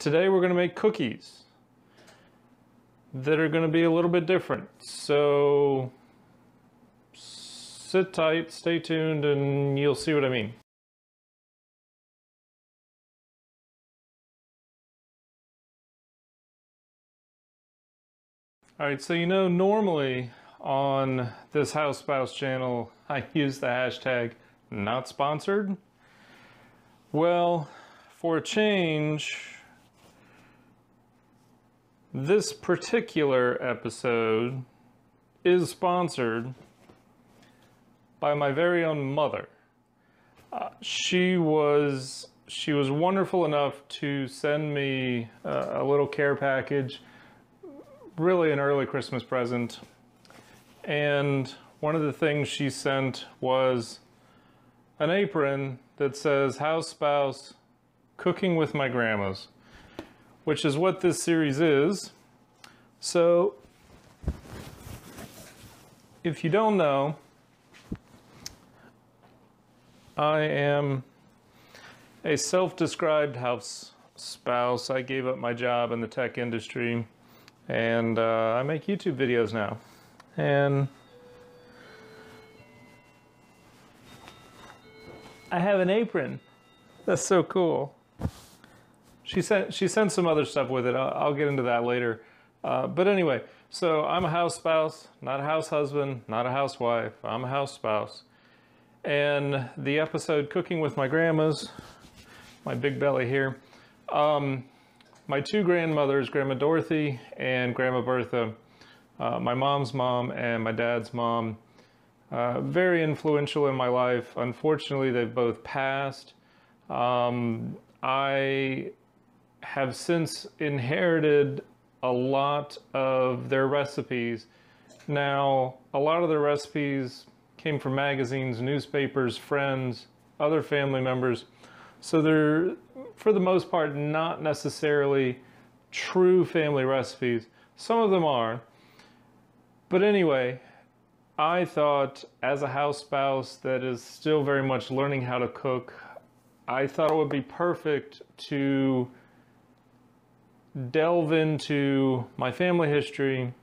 Today we're going to make cookies that are going to be a little bit different. So sit tight, stay tuned, and you'll see what I mean. Alright, so normally on this House Spouse channel I use the hashtag not sponsored. Well, for a change, this particular episode is sponsored by my very own mother. She was wonderful enough to send me a little care package, really an early Christmas present. And one of the things she sent was an apron that says House Spouse Cooking with My Grandmas, which is what this series is. So if you don't know, I am a self-described house spouse. I gave up my job in the tech industry, and I make YouTube videos now. And I have an apron. That's so cool. She sent some other stuff with it. I'll get into that later. But anyway, so I'm a house spouse, not a house husband, not a housewife. I'm a house spouse. And the episode Cooking with My Grandmas, my big belly here, my two grandmothers, Grandma Dorothy and Grandma Bertha, my mom's mom and my dad's mom, very influential in my life. Unfortunately, they've both passed. I have since inherited a lot of their recipes. Now, a lot of their recipes came from magazines, newspapers, friends, other family members. So they're, for the most part, not necessarily true family recipes. Some of them are. But anyway, I thought, as a house spouse that is still very much learning how to cook, I thought it would be perfect to delve into my family history,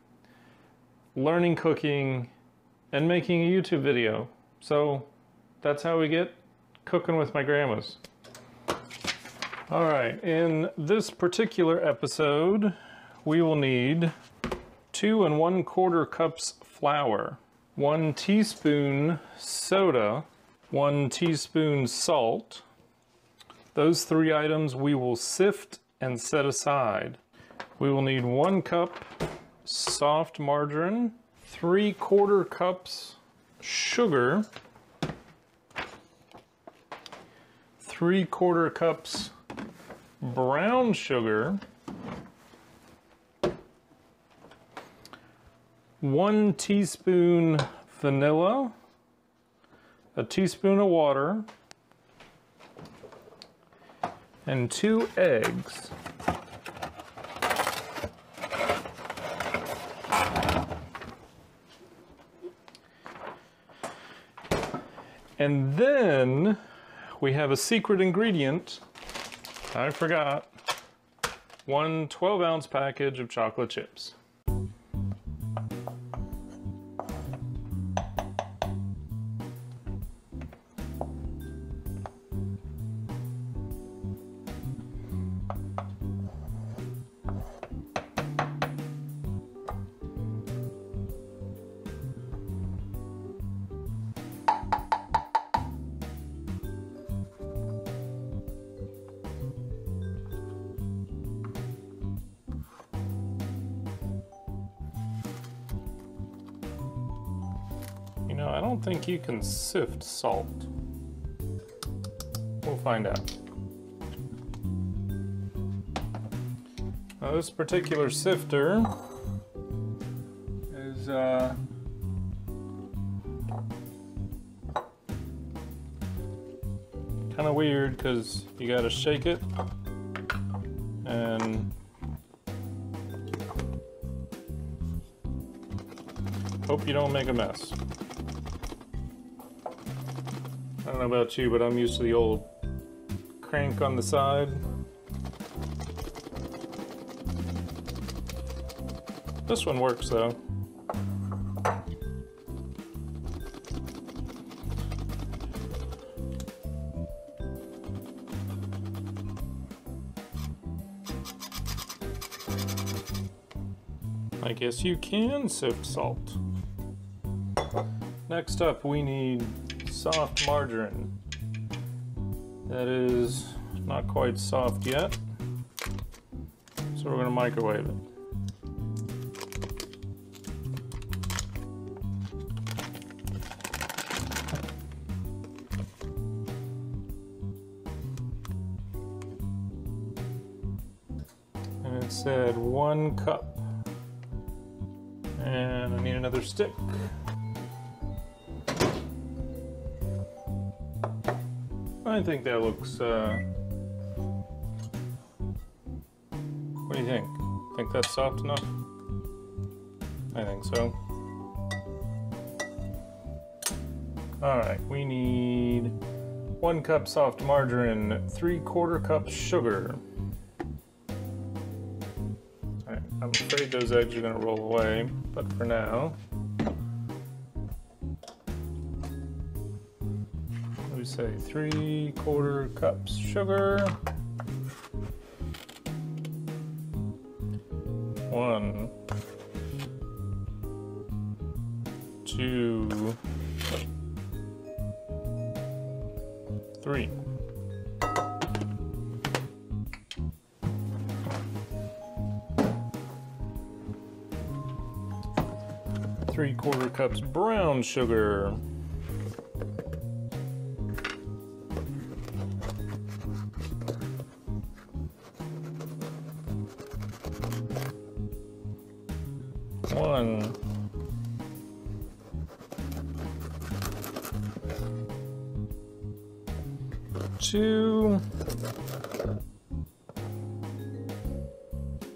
learning cooking, and making a YouTube video. So that's how we get Cooking with My Grandmas. All right, in this particular episode, we will need 2 1/4 cups flour, 1 teaspoon soda, 1 teaspoon salt. Those 3 items we will sift and set aside. We will need 1 cup soft margarine, 3/4 cups sugar, 3/4 cups brown sugar, 1 teaspoon vanilla, a teaspoon of water, and 2 eggs. And then we have a secret ingredient. I forgot. 1 12-ounce package of chocolate chips. I don't think you can sift salt. We'll find out. Now, this particular sifter is kind of weird because you got to shake it and hope you don't make a mess. I don't know about you, but I'm used to the old crank on the side. This one works though. I guess you can sift salt. Next up, we need soft margarine. That is not quite soft yet, so we're going to microwave it. And it said 1 cup. And I need another stick. I think that looks, what do you think? Think that's soft enough? I think so. Alright, we need 1 cup soft margarine, 3/4 cups sugar. Alright, I'm afraid those eggs are going to roll away, but for now, we say 3/4 cups sugar. 1, 2, 3. Three-quarter cups brown sugar. 1, 2.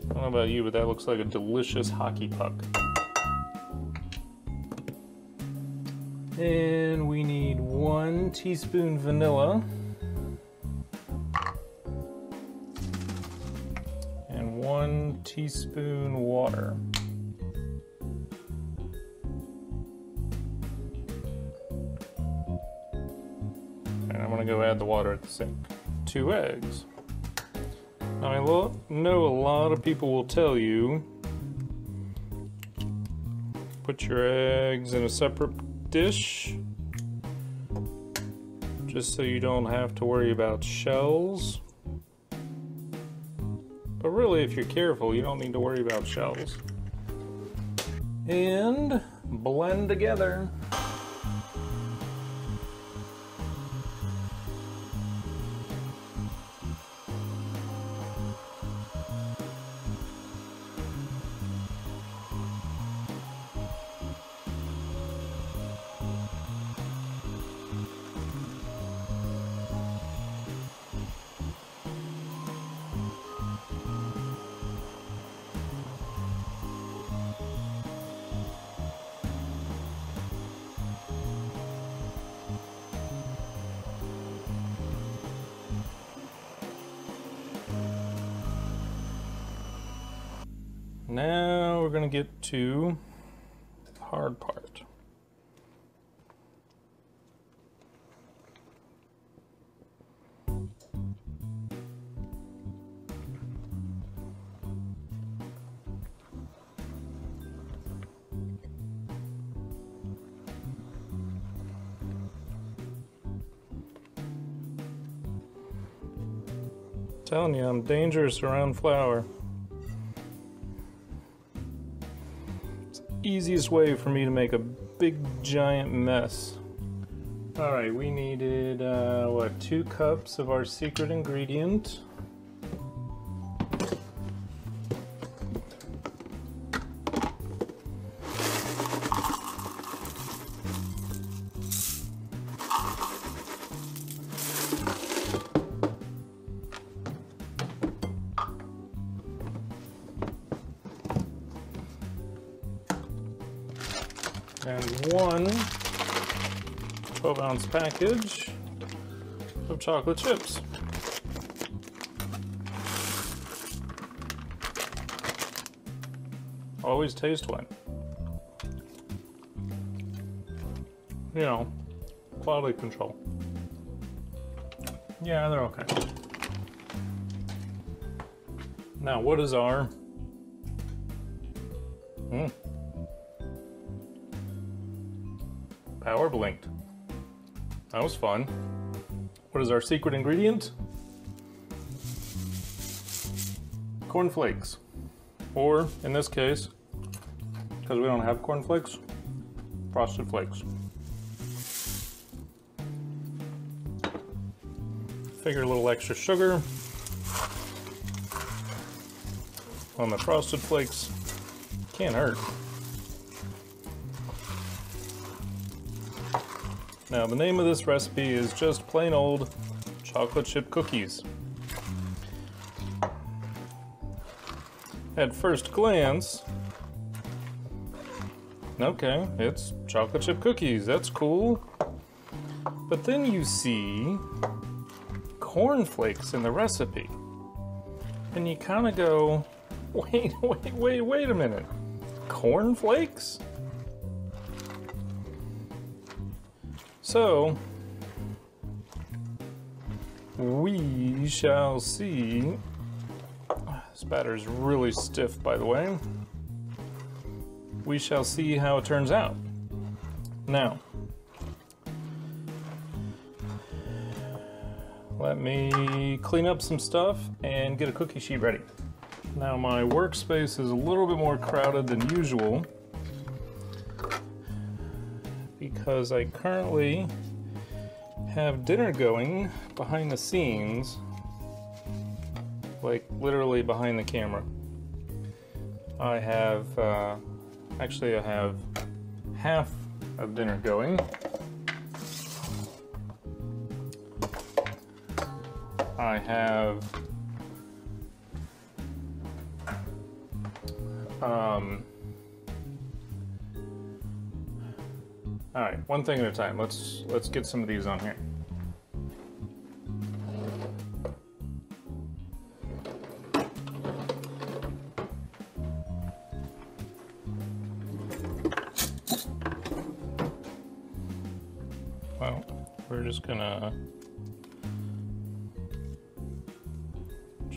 I don't know about you, but that looks like a delicious hockey puck. And we need 1 teaspoon vanilla. And 1 teaspoon water. And I'm gonna go add the water at the sink. 2 eggs. Now I know a lot of people will tell you, put your eggs in a separate dish, just so you don't have to worry about shells. But really, if you're careful, you don't need to worry about shells. And blend together. Now we're going to get to the hard part. Telling you, I'm dangerous around flour. Easiest way for me to make a big giant mess. Alright, we needed what, 2 cups of our secret ingredient. And 1 12-ounce package of chocolate chips. always taste one. You know, quality control. Yeah, they're okay. Now, what is our... Power blinked. That was fun. What is our secret ingredient? Corn flakes. Or, in this case, because we don't have corn flakes, Frosted Flakes. Figure a little extra sugar on the Frosted Flakes. Can't hurt. Now, the name of this recipe is just plain old chocolate chip cookies. At first glance, okay, it's chocolate chip cookies, that's cool. But then you see corn flakes in the recipe, and you kind of go, wait a minute, corn flakes? So, we shall see. This batter is really stiff, by the way. We shall see how it turns out. Now, let me clean up some stuff and get a cookie sheet ready. Now, my workspace is a little bit more crowded than usual because I currently have dinner going behind the scenes, like literally behind the camera. I have, actually I have half of dinner going. I have all right, one thing at a time. Let's get some of these on here. Well, we're just gonna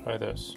try this.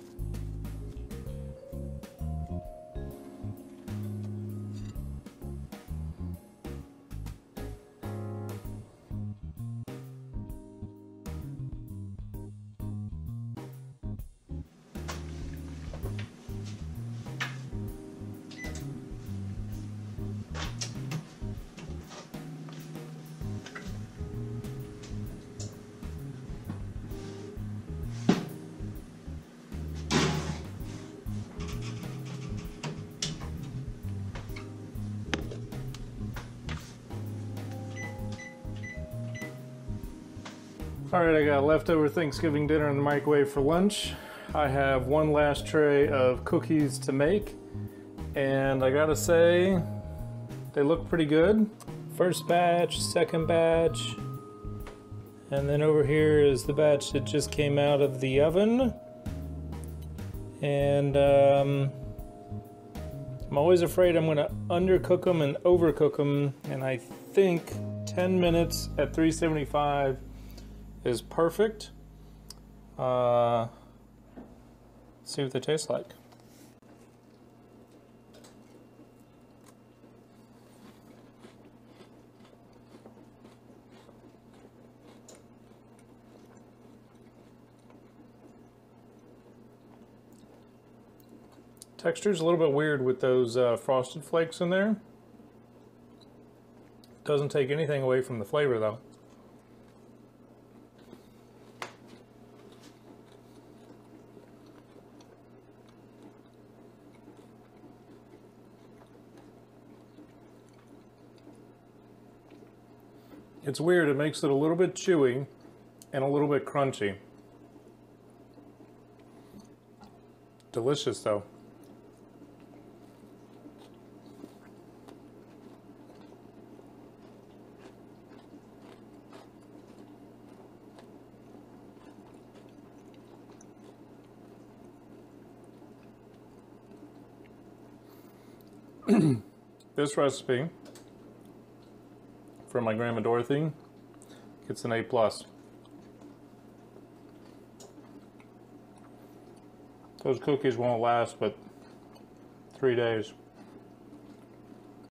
All right, I got leftover Thanksgiving dinner in the microwave for lunch. I have one last tray of cookies to make, and I gotta say, they look pretty good. First batch, second batch, and then over here is the batch that just came out of the oven. And I'm always afraid I'm gonna undercook them and overcook them, and I think 10 minutes at 375 is perfect. See what they taste like. Texture's a little bit weird with those Frosted Flakes in there. Doesn't take anything away from the flavor though. It's weird, it makes it a little bit chewy and a little bit crunchy. Delicious though. This recipe from my Grandma Dorothy gets an A+. Those cookies won't last but 3 days.